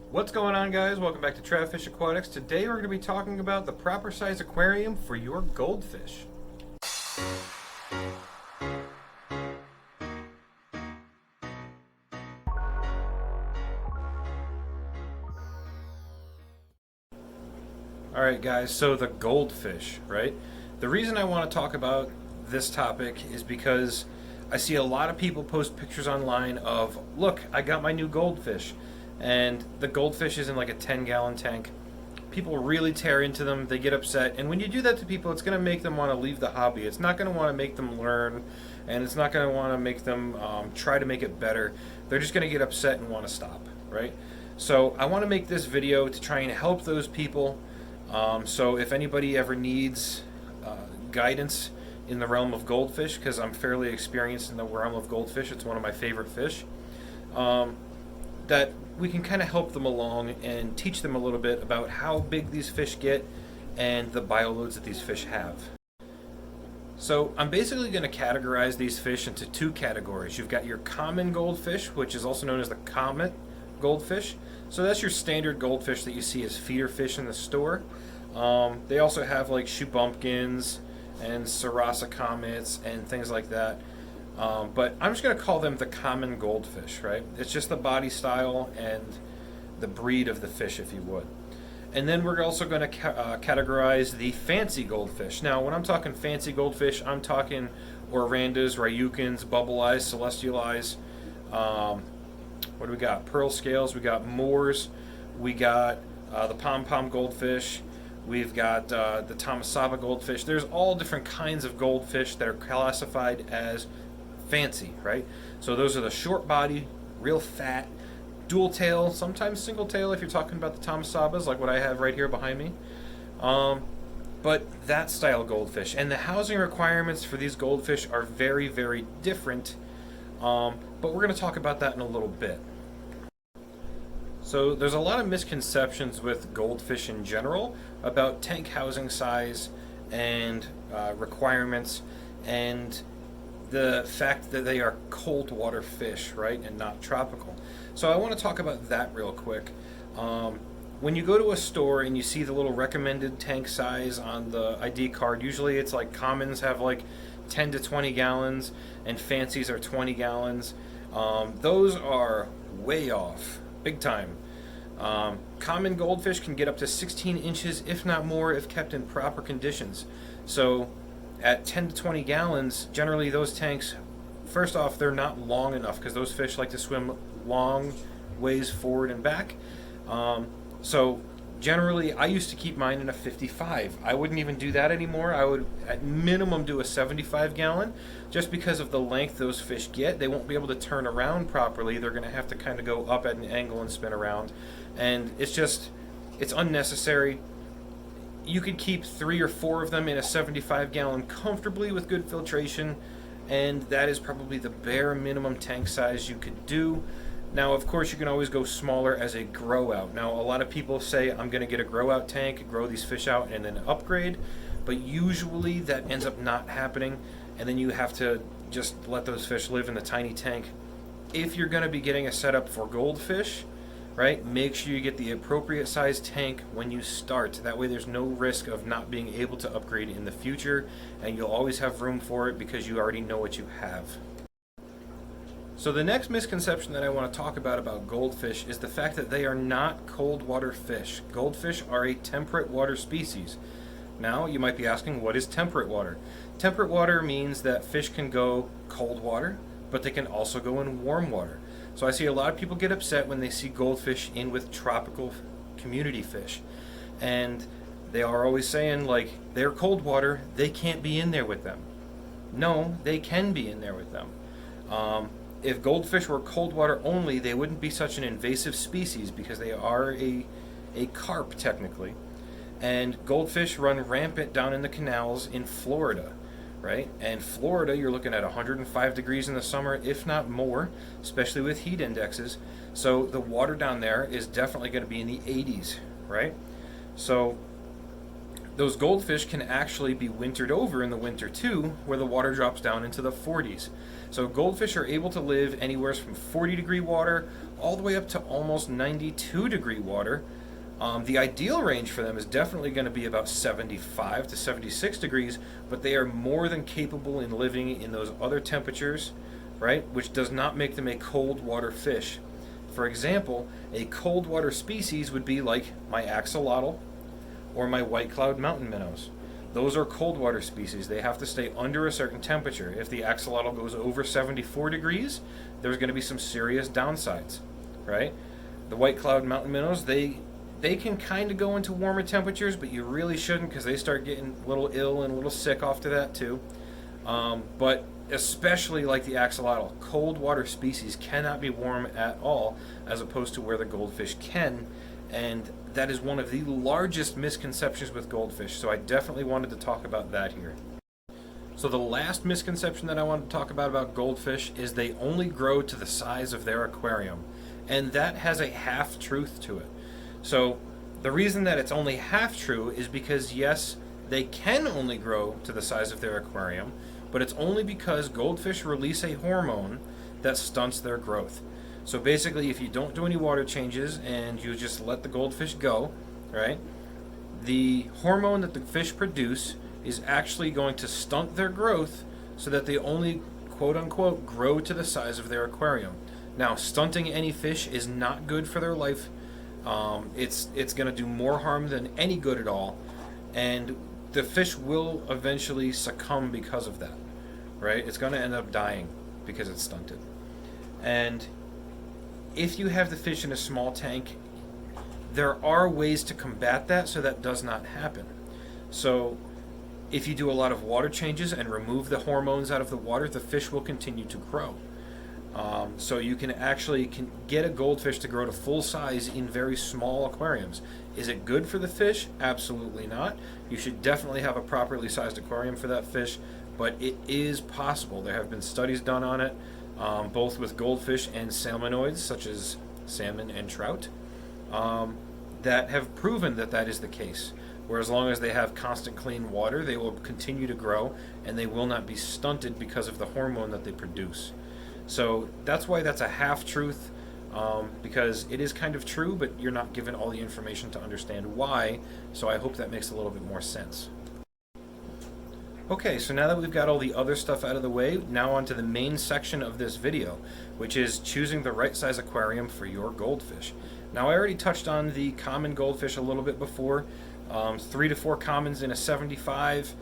What's going on, guys? Welcome back to Fish Aquatics. Today we're going to be talking about the proper size aquarium for your goldfish. Alright guys, so the goldfish, right? The reason I want to talk about this topic is because I see a lot of people post pictures online of, look, I got my new goldfish. And the goldfish is in like a 10-gallon tank. People really tear into them, they get upset, and when you do that to people, it's going to make them want to leave the hobby. It's not going to want to make them learn, and it's not going to want to make them try to make it better. They're just going to get upset and want to stop, right? So I want to make this video to try and help those people. So if anybody ever needs guidance in the realm of goldfish, because I'm fairly experienced in the realm of goldfish, it's one of my favorite fish, that we can kind of help them along and teach them a little bit about how big these fish get and the bioloads that these fish have. So I'm basically going to categorize these fish into two categories. You've got your common goldfish, which is also known as the comet goldfish. So that's your standard goldfish that you see as feeder fish in the store. They also have like shoe bumpkins and Sarasa comets and things like that. But I'm just going to call them the common goldfish, right? It's just the body style and the breed of the fish, if you would. And then we're also going to categorize the fancy goldfish. Now, when I'm talking fancy goldfish, I'm talking Orandas, Ryukins, Bubble Eyes, Celestial Eyes. What do we got? Pearl scales. We got Moors. We got the pom-pom goldfish. We've got the Tamasaba goldfish. There's all different kinds of goldfish that are classified as fancy, right? So those are the short body, real fat, dual tail, sometimes single tail if you're talking about the Tamasabas, like what I have right here behind me. But that style goldfish. And the housing requirements for these goldfish are very, very different. But we're going to talk about that in a little bit. So there's a lot of misconceptions with goldfish in general about tank housing size and requirements and the fact that they are cold water fish, right, and not tropical. So I want to talk about that real quick. When you go to a store and you see the little recommended tank size on the ID card, usually it's like commons have like 10 to 20 gallons and fancies are 20 gallons. Those are way off, big time. Common goldfish can get up to 16 inches, if not more, if kept in proper conditions. So at 10 to 20 gallons, generally those tanks, first off, they're not long enough because those fish like to swim long ways forward and back. So generally, I used to keep mine in a 55. I wouldn't even do that anymore. I would at minimum do a 75 gallon just because of the length those fish get. They won't be able to turn around properly. They're going to have to kind of go up at an angle and spin around. And it's unnecessary. You could keep 3 or 4 of them in a 75 gallon comfortably with good filtration, and that is probably the bare minimum tank size you could do. Now, of course, you can always go smaller as a grow out. Now, a lot of people say, I'm going to get a grow out tank, grow these fish out, and then upgrade, but usually that ends up not happening, and then you have to just let those fish live in the tiny tank. If you're going to be getting a setup for goldfish, right, make sure you get the appropriate size tank when you start. That way there's no risk of not being able to upgrade in the future, and you'll always have room for it because you already know what you have. So the next misconception that I want to talk about goldfish is the fact that they are not cold water fish. Goldfish are a temperate water species. Now you might be asking, what is temperate water? Temperate water means that fish can go cold water, but they can also go in warm water. So I see a lot of people get upset when they see goldfish in with tropical community fish. And they are always saying, like, they're cold water, they can't be in there with them. No, they can be in there with them. If goldfish were cold water only, they wouldn't be such an invasive species because they are a carp, technically. And goldfish run rampant down in the canals in Florida. Right? And Florida, you're looking at 105 degrees in the summer, if not more, especially with heat indexes. So the water down there is definitely going to be in the 80s, right? So those goldfish can actually be wintered over in the winter too, where the water drops down into the 40s. So goldfish are able to live anywhere from 40 degree water all the way up to almost 92-degree water. The ideal range for them is definitely going to be about 75 to 76 degrees, but they are more than capable in living in those other temperatures, right? Which does not make them a cold water fish. For example, a cold water species would be like my axolotl or my white cloud mountain minnows. Those are cold water species. They have to stay under a certain temperature. If the axolotl goes over 74 degrees, there's going to be some serious downsides, right? The white cloud mountain minnows, they can kind of go into warmer temperatures, but you really shouldn't, because they start getting a little ill and a little sick after that too. But especially like the axolotl, cold water species cannot be warm at all, as opposed to where the goldfish can. And that is one of the largest misconceptions with goldfish, so I definitely wanted to talk about that here. So the last misconception that I wanted to talk about goldfish is they only grow to the size of their aquarium, and that has a half truth to it. So the reason that it's only half true is because, yes, they can only grow to the size of their aquarium, but it's only because goldfish release a hormone that stunts their growth. So basically, if you don't do any water changes and you just let the goldfish go, right, the hormone that the fish produce is actually going to stunt their growth so that they only, quote unquote, grow to the size of their aquarium. Now, stunting any fish is not good for their life. It's going to do more harm than any good at all, and the fish will eventually succumb because of that, right? It's going to end up dying because it's stunted. And if you have the fish in a small tank, there are ways to combat that so that does not happen. So if you do a lot of water changes and remove the hormones out of the water, the fish will continue to grow. So you can actually get a goldfish to grow to full size in very small aquariums. Is it good for the fish? Absolutely not. You should definitely have a properly sized aquarium for that fish, but it is possible. There have been studies done on it, both with goldfish and salmonoids, such as salmon and trout, that have proven that that is the case. Where as long as they have constant clean water, they will continue to grow, and they will not be stunted because of the hormone that they produce. So that's why that's a half-truth, because it is kind of true, but you're not given all the information to understand why, so I hope that makes a little bit more sense. Okay, so now that we've got all the other stuff out of the way, now on to the main section of this video, which is choosing the right size aquarium for your goldfish. Now, I already touched on the common goldfish a little bit before. 3 to 4 commons in a 75.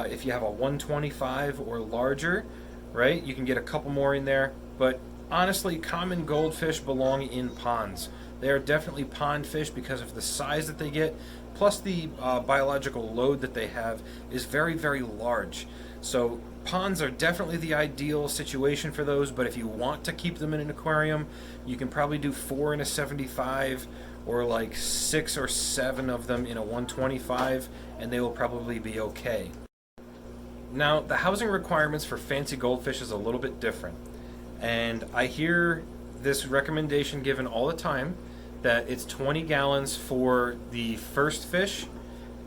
If you have a 125 or larger, right, you can get a couple more in there. But honestly, common goldfish belong in ponds. They are definitely pond fish because of the size that they get, plus the biological load that they have is very, very large. So ponds are definitely the ideal situation for those, but if you want to keep them in an aquarium, you can probably do 4 in a 75 or like 6 or 7 of them in a 125, and they will probably be okay. Now, the housing requirements for fancy goldfish is a little bit different, and I hear this recommendation given all the time that it's 20 gallons for the first fish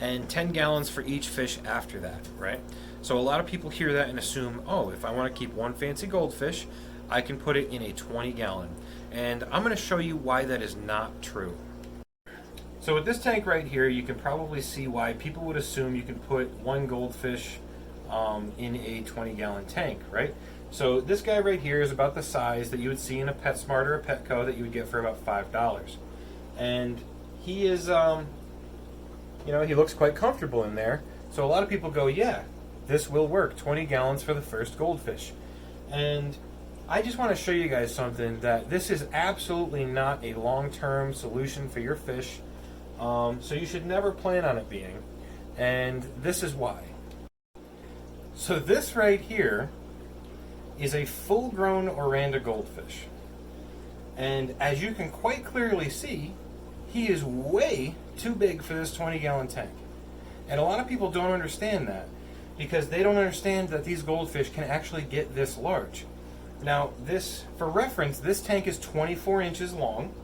and 10 gallons for each fish after that, right? So a lot of people hear that and assume, oh, if I want to keep one fancy goldfish, I can put it in a 20 gallon. And I'm going to show you why that is not true. So with this tank right here, you can probably see why people would assume you can put one goldfish in a 20-gallon tank, right? So this guy right here is about the size that you would see in a PetSmart or a Petco that you would get for about $5. And he is, he looks quite comfortable in there. So a lot of people go, yeah, this will work, 20 gallons for the first goldfish. And I just want to show you guys something, that this is absolutely not a long-term solution for your fish. So you should never plan on it being. And this is why. So this right here is a full-grown Oranda goldfish. And as you can quite clearly see, he is way too big for this 20-gallon tank. And a lot of people don't understand that, because they don't understand that these goldfish can actually get this large. Now, this, for reference, this tank is 24 inches long,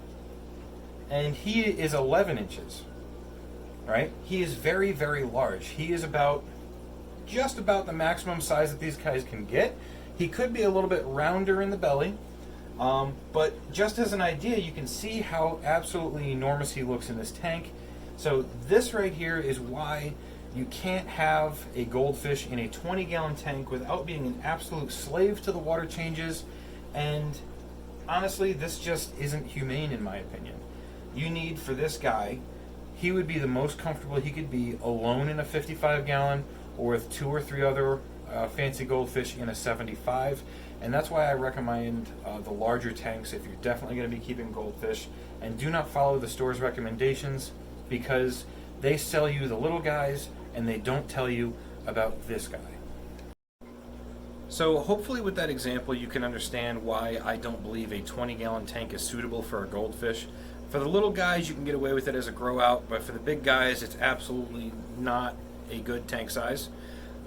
and he is 11 inches, right? He is very, very large. He is just about the maximum size that these guys can get. He could be a little bit rounder in the belly, But just as an idea, you can see how absolutely enormous he looks in this tank. So this right here is why you can't have a goldfish in a 20-gallon tank without being an absolute slave to the water changes. And honestly, this just isn't humane in my opinion. You need, for this guy, he would be the most comfortable he could be alone in a 55-gallon or with 2 or 3 other fancy goldfish in a 75. And that's why I recommend the larger tanks if you're definitely going to be keeping goldfish. And do not follow the store's recommendations, because they sell you the little guys and they don't tell you about this guy. So hopefully with that example you can understand why I don't believe a 20-gallon tank is suitable for a goldfish. For the little guys you can get away with it as a grow out, but for the big guys it's absolutely not a good tank size.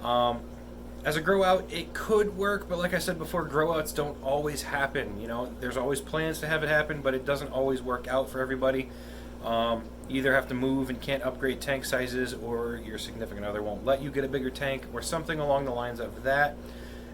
As a grow out it could work, but like I said before, grow outs don't always happen. You know, there's always plans to have it happen, but it doesn't always work out for everybody. You either have to move and can't upgrade tank sizes, or your significant other won't let you get a bigger tank, or something along the lines of that.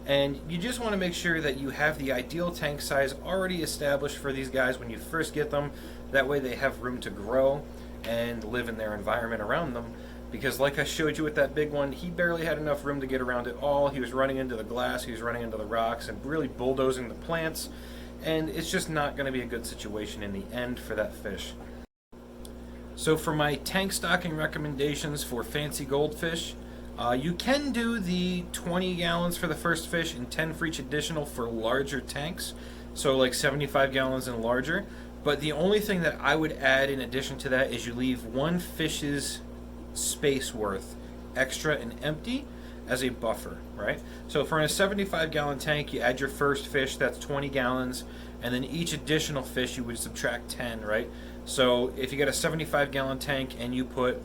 And you just want to make sure that you have the ideal tank size already established for these guys when you first get them. That way they have room to grow and live in their environment around them. Because like I showed you with that big one, he barely had enough room to get around at all. He was running into the glass, he was running into the rocks, and really bulldozing the plants. And it's just not going to be a good situation in the end for that fish. So for my tank stocking recommendations for fancy goldfish, you can do the 20 gallons for the first fish and 10 for each additional for larger tanks, so like 75 gallons and larger. But the only thing that I would add in addition to that is you leave one fish's space worth extra and empty as a buffer, right? So for a 75-gallon tank, you add your first fish, that's 20 gallons, and then each additional fish you would subtract 10, right? So if you get a 75-gallon tank and you put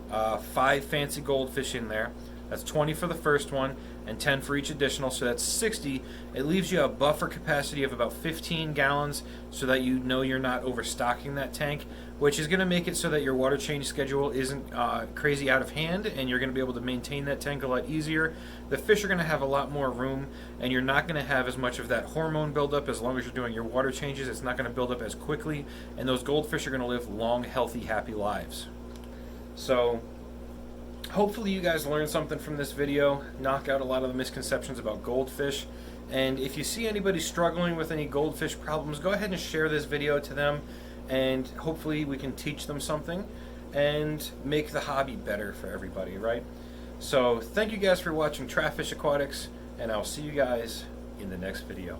5 fancy goldfish in there, that's 20 for the first one and 10 for each additional, so that's 60. It leaves you a buffer capacity of about 15 gallons so that you know you're not overstocking that tank, which is going to make it so that your water change schedule isn't crazy out of hand, and you're going to be able to maintain that tank a lot easier. The fish are going to have a lot more room, and you're not going to have as much of that hormone buildup. As long as you're doing your water changes, it's not going to build up as quickly, and those goldfish are going to live long, healthy, happy lives. So hopefully you guys learned something from this video, knock out a lot of the misconceptions about goldfish. And if you see anybody struggling with any goldfish problems, go ahead and share this video to them, and hopefully we can teach them something and make the hobby better for everybody, right? So thank you guys for watching Trap Fish Aquatics, and I'll see you guys in the next video.